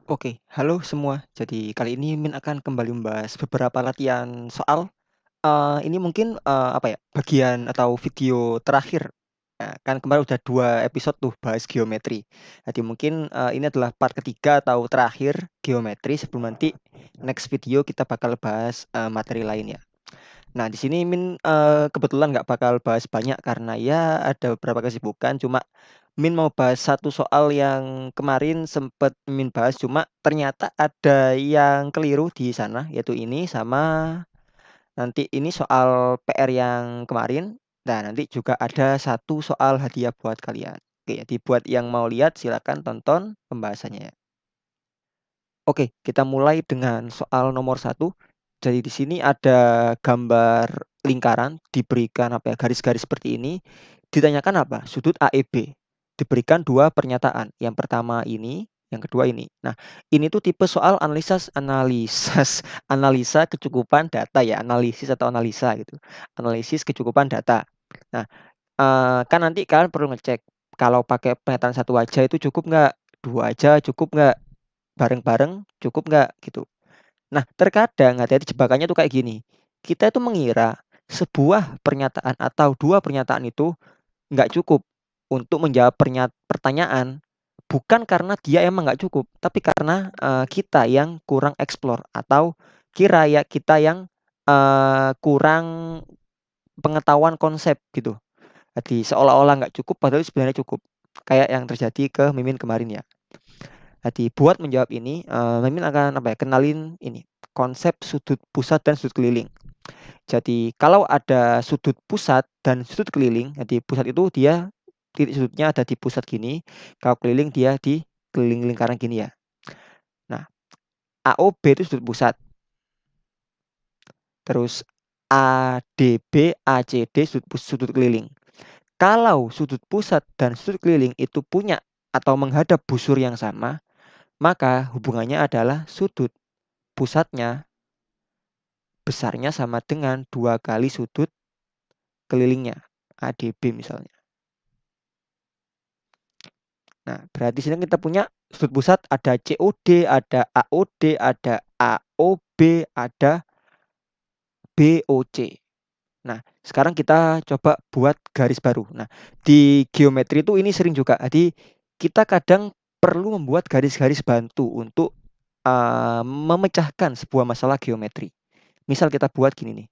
Oke, halo semua. Jadi kali ini Min akan kembali membahas beberapa latihan soal. Ini mungkin, bagian atau video terakhir. Nah, kan kemarin udah 2 episode tuh bahas geometri. Jadi mungkin, ini adalah part ketiga atau terakhir geometri sebelum nanti next video kita bakal bahas, materi lain ya. Nah, di sini Min, kebetulan nggak bakal bahas banyak karena ya ada beberapa kesibukan, cuma Min mau bahas satu soal yang kemarin sempet Min bahas, cuma ternyata ada yang keliru di sana, yaitu ini sama nanti ini soal PR yang kemarin. Nah, nanti juga ada satu soal hadiah buat kalian. Oke, jadi buat yang mau lihat silakan tonton pembahasannya ya. Oke, kita mulai dengan soal nomor satu. Jadi di sini ada gambar lingkaran, diberikan garis-garis seperti ini. Ditanyakan apa? Sudut AEB. Diberikan dua pernyataan. Yang pertama ini, yang kedua ini. Nah, ini tuh tipe soal analisa kecukupan data ya, analisis atau analisa gitu. Analisis kecukupan data. Nah, kan nanti kalian perlu ngecek kalau pakai pernyataan satu aja itu cukup nggak? Dua aja cukup nggak? Bareng-bareng cukup nggak gitu. Nah, terkadang hati-hati jebakannya tuh kayak gini. Kita itu mengira sebuah pernyataan atau dua pernyataan itu nggak cukup untuk menjawab pertanyaan, bukan karena dia emang nggak cukup, tapi karena kita yang kurang eksplor atau kita yang kurang pengetahuan konsep gitu. Jadi seolah-olah nggak cukup padahal sebenarnya cukup. Kayak yang terjadi ke Mimin kemarin ya. Jadi buat menjawab ini, Mimin akan kenalin ini, konsep sudut pusat dan sudut keliling. Jadi kalau ada sudut pusat dan sudut keliling, jadi pusat itu dia titik sudutnya ada di pusat gini, kalau keliling dia di keliling lingkaran gini ya. Nah, AOB itu sudut pusat. Terus ADB, ACD sudut keliling. Kalau sudut pusat dan sudut keliling itu punya atau menghadap busur yang sama, maka hubungannya adalah sudut pusatnya besarnya sama dengan 2 kali sudut kelilingnya, ADB misalnya. Nah, berarti sini kita punya sudut pusat ada COD, ada AOD, ada AOB, ada BOC. Nah, sekarang kita coba buat garis baru. Nah, di geometri itu ini sering juga. Jadi kita kadang perlu membuat garis-garis bantu untuk memecahkan sebuah masalah geometri. Misal kita buat gini nih.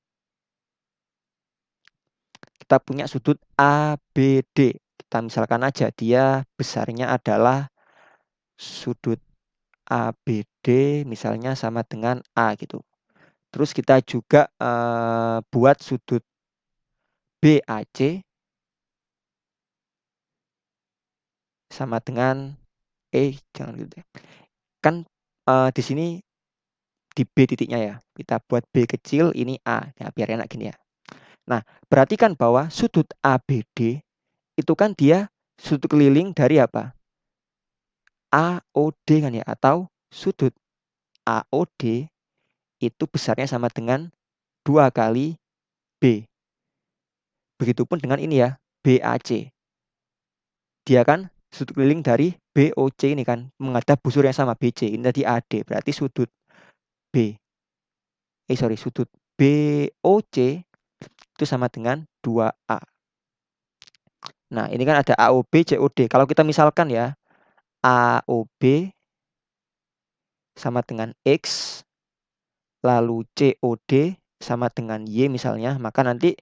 Kita punya sudut ABD. Kita misalkan aja dia besarnya adalah sudut ABD misalnya sama dengan A gitu. Terus kita juga buat sudut BAC sama dengan jangan gitu deh. Kan di sini di B titiknya ya. Kita buat B kecil ini A. Ya, biar enak gini ya. Nah, perhatikan bahwa sudut ABD itu kan dia sudut keliling dari apa? AOD kan ya, atau sudut AOD itu besarnya sama dengan 2 kali B. Begitupun dengan ini ya, BAC. Dia kan sudut keliling dari BOC ini kan menghadap busur yang sama BC. Ini tadi AD, berarti sudut B. Sudut BOC itu sama dengan 2A. Nah, ini kan ada AOB, COD. Kalau kita misalkan ya, AOB sama dengan X, lalu COD sama dengan Y misalnya, maka nanti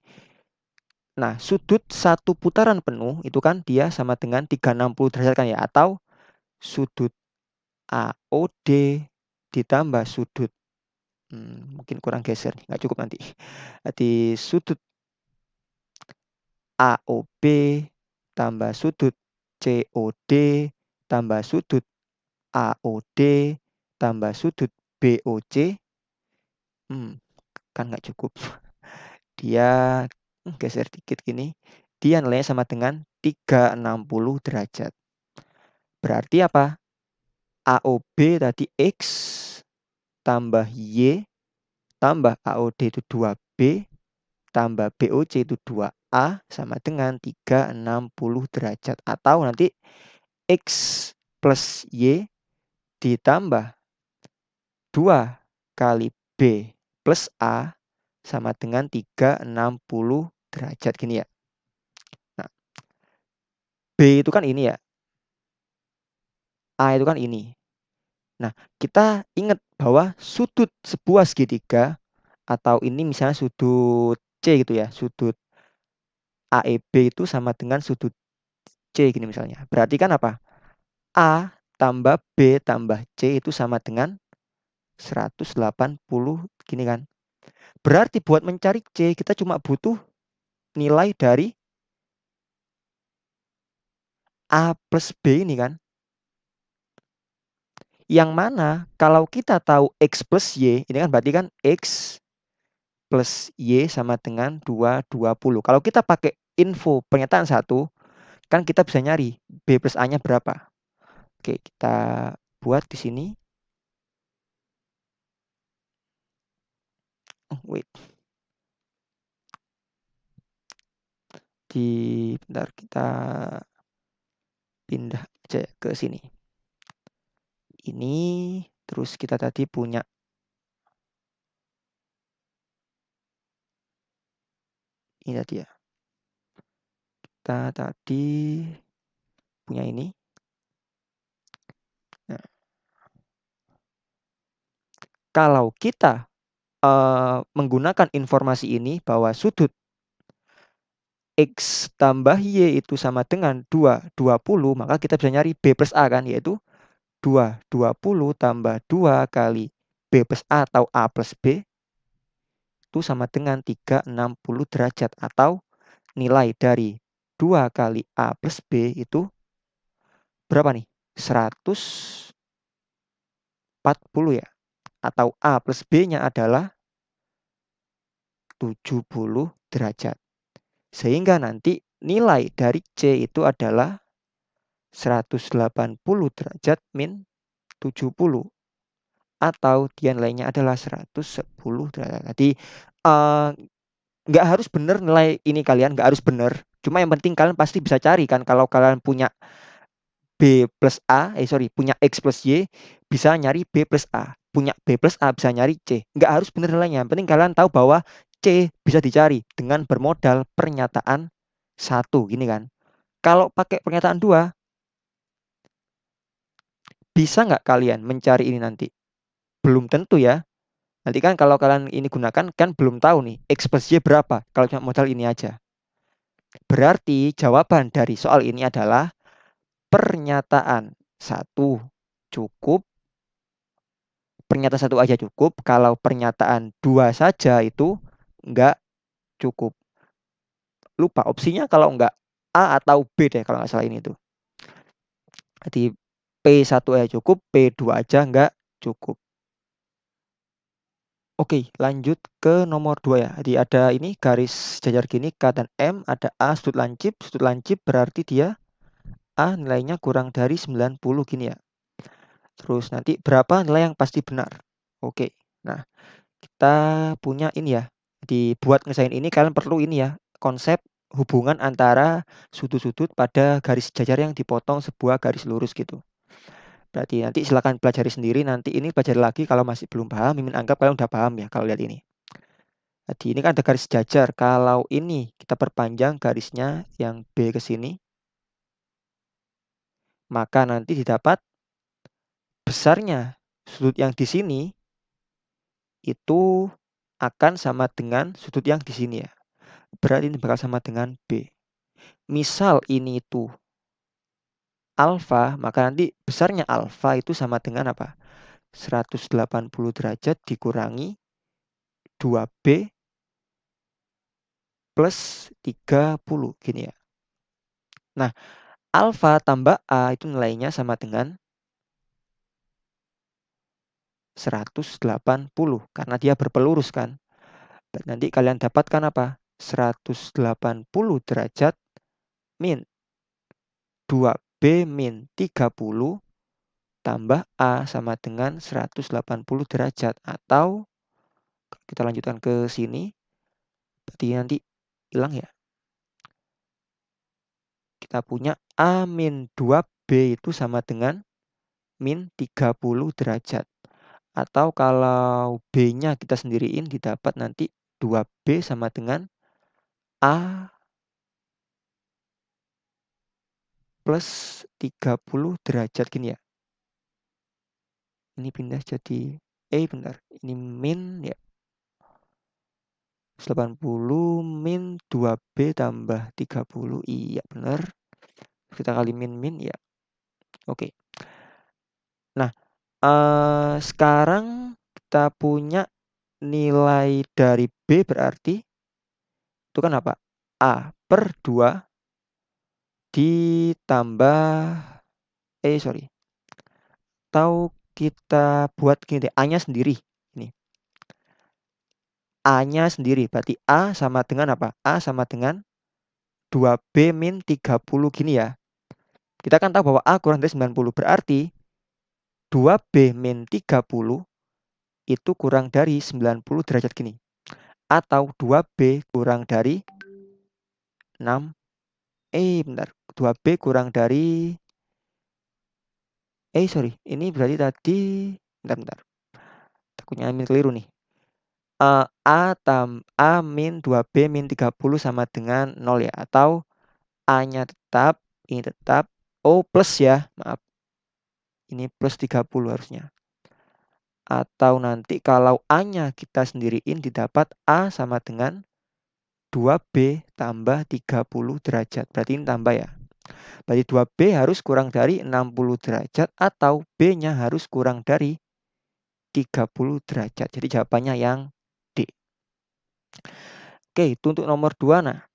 sudut satu putaran penuh itu kan dia sama dengan 360 derajat kan ya, atau sudut AOD ditambah sudut mungkin kurang geser nih, nggak cukup nanti. Jadi sudut AOB tambah sudut COD tambah sudut AOD tambah sudut BOC, kan nggak cukup. Dia geser dikit gini, dia nilainya sama dengan 360 derajat. Berarti apa? AOB tadi X tambah Y tambah AOD itu 2B tambah BOC itu 2A sama dengan 360 derajat. Atau nanti X plus Y ditambah 2 kali B plus A sama dengan 360 derajat gini ya. Nah, B itu kan ini ya, A itu kan ini. Nah, kita ingat bahwa sudut sebuah segitiga atau ini misalnya sudut C gitu ya, sudut AEB itu sama dengan sudut C gini misalnya. Berarti kan apa? A tambah B tambah C itu sama dengan 180 gini kan. Berarti buat mencari C kita cuma butuh nilai dari A plus B ini kan. Yang mana kalau kita tahu X plus Y, ini kan berarti kan X plus Y sama dengan 220. Kalau kita pakai info pernyataan satu, kan kita bisa nyari B plus A-nya berapa. Oke, kita buat di sini. Oh, wait. Bentar kita pindah aja ke sini. Ini terus kita tadi punya ini tadi ya. Kita tadi punya ini. Nah, kalau kita menggunakan informasi ini bahwa sudut X tambah Y itu sama dengan 220, maka kita bisa nyari B plus A kan, yaitu 220 tambah 2 kali B plus A atau A plus B itu sama dengan 360 derajat, atau nilai dari 2 kali A plus B itu berapa nih? 140 ya. Atau A plus B-nya adalah 70 derajat. Sehingga nanti nilai dari C itu adalah 180 derajat min 70. Atau dia nilainya adalah 110 derajat. Jadi nggak harus benar nilai ini kalian, nggak harus benar. Cuma yang penting kalian pasti bisa cari kan. Kalau kalian punya punya X plus Y, bisa nyari B plus A. Punya B plus A bisa nyari C. Nggak harus benar nilainya. Yang penting kalian tahu bahwa C bisa dicari dengan bermodal pernyataan satu gini kan. Kalau pakai pernyataan dua, bisa nggak kalian mencari ini nanti? Belum tentu ya. Nanti kan kalau kalian ini gunakan kan belum tahu nih X plus Y berapa kalau cuma modal ini aja. Berarti jawaban dari soal ini adalah pernyataan satu cukup, pernyataan satu aja cukup. Kalau pernyataan dua saja itu nggak cukup. Lupa opsinya kalau nggak A atau B deh kalau nggak salah ini tuh. Jadi P1 aja cukup, P2 aja nggak cukup. Oke, lanjut ke nomor 2 ya. Jadi ada ini garis jajar gini K dan M, ada A sudut lancip. Sudut lancip berarti dia A nilainya kurang dari 90 gini ya. Terus nanti berapa nilai yang pasti benar. Oke, nah kita punya ini ya. Jadi buat ngesain ini kalian perlu ini ya, konsep hubungan antara sudut-sudut pada garis jajar yang dipotong sebuah garis lurus gitu. Berarti nanti silakan pelajari sendiri, nanti ini pelajari lagi kalau masih belum paham, Mimin anggap kalian udah paham ya kalau lihat ini. Jadi ini kan ada garis jajar, kalau ini kita perpanjang garisnya yang B ke sini, maka nanti didapat besarnya sudut yang di sini itu akan sama dengan sudut yang di sini ya. Berarti ini bakal sama dengan B. Misal ini itu alfa, maka nanti besarnya alfa itu sama dengan apa? 180 derajat dikurangi 2B plus 30 gini ya. Nah, alfa tambah A itu nilainya sama dengan 180 karena dia berpelurus kan. Dan nanti kalian dapatkan apa? 180 derajat min 2B min 30 tambah A sama dengan 180 derajat. Atau kita lanjutkan ke sini, berarti nanti hilang ya. Kita punya A min 2B itu sama dengan -30 derajat. Atau kalau B-nya kita sendiriin didapat nanti 2B sama dengan A plus 30 derajat gini ya. Ini pindah jadi bentar. Ini min ya. 80 min 2B tambah 30. Iya benar. Kita kali min ya. Oke. Nah, sekarang kita punya nilai dari B berarti itu kan apa? A per 2 ditambah sorry. Atau kita buat gini deh, A-nya sendiri. Ini. A-nya sendiri. Berarti A sama dengan apa? A sama dengan 2B min 30 gini ya. Kita kan tahu bahwa A kurang dari 90. Berarti 2B min 30 itu kurang dari 90 derajat gini. Atau 2B kurang dari 6. Bentar. 2B kurang dari sorry. Ini berarti tadi bentar. Takutnya Amin keliru nih. A min 2B min 30 sama dengan 0 ya. Atau A-nya tetap, ini tetap. Plus ya, maaf. Ini plus 30 harusnya. Atau nanti kalau A-nya kita sendiriin didapat A sama dengan 2B tambah 30 derajat. Berarti ini tambah ya. Berarti 2B harus kurang dari 60 derajat atau B-nya harus kurang dari 30 derajat. Jadi jawabannya yang D. Oke, itu untuk nomor 2. Nah,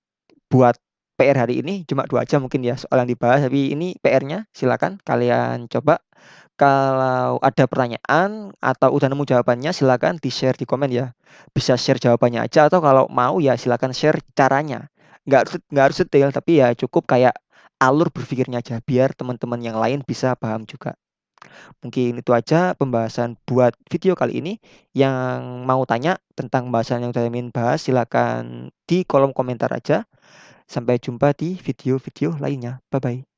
buat PR hari ini cuma 2 aja mungkin ya soal yang dibahas. Tapi ini PR-nya silakan kalian coba. Kalau ada pertanyaan atau udah nemu jawabannya silakan di-share di komen ya. Bisa share jawabannya aja atau kalau mau ya silakan share caranya. Nggak harus detail tapi ya cukup kayak alur berpikirnya aja biar teman-teman yang lain bisa paham juga. Mungkin itu aja pembahasan buat video kali ini. Yang mau tanya tentang pembahasan yang saya ingin bahas silakan di kolom komentar aja. Sampai jumpa di video-video lainnya. Bye bye.